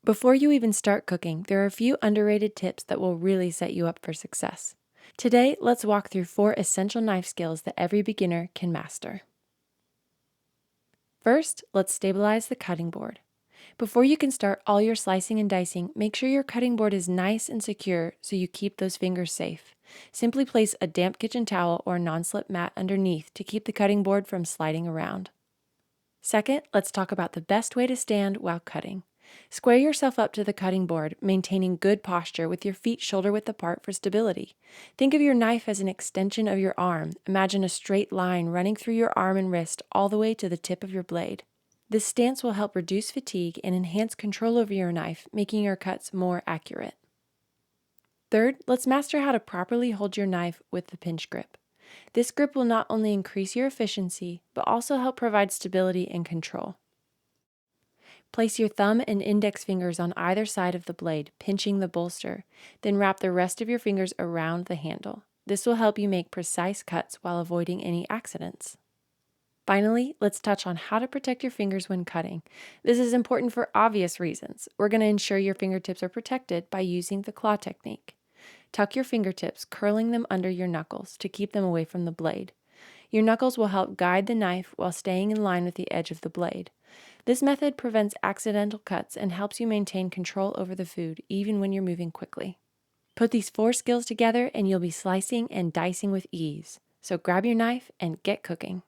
Before you even start cooking, there are a few underrated tips that will really set you up for success. Today, let's walk through 4 essential knife skills that every beginner can master. First, let's stabilize the cutting board. Before you can start all your slicing and dicing, make sure your cutting board is nice and secure so you keep those fingers safe. Simply place a damp kitchen towel or non-slip mat underneath to keep the cutting board from sliding around. Second, let's talk about the best way to stand while cutting. Square yourself up to the cutting board, maintaining good posture with your feet shoulder-width apart for stability. Think of your knife as an extension of your arm. Imagine a straight line running through your arm and wrist all the way to the tip of your blade. This stance will help reduce fatigue and enhance control over your knife, making your cuts more accurate. Third, let's master how to properly hold your knife with the pinch grip. This grip will not only increase your efficiency, but also help provide stability and control. Place your thumb and index fingers on either side of the blade, pinching the bolster. Then wrap the rest of your fingers around the handle. This will help you make precise cuts while avoiding any accidents. Finally, let's touch on how to protect your fingers when cutting. This is important for obvious reasons. We're going to ensure your fingertips are protected by using the claw technique. Tuck your fingertips, curling them under your knuckles to keep them away from the blade. Your knuckles will help guide the knife while staying in line with the edge of the blade. This method prevents accidental cuts and helps you maintain control over the food even when you're moving quickly. Put these 4 skills together and you'll be slicing and dicing with ease. So grab your knife and get cooking.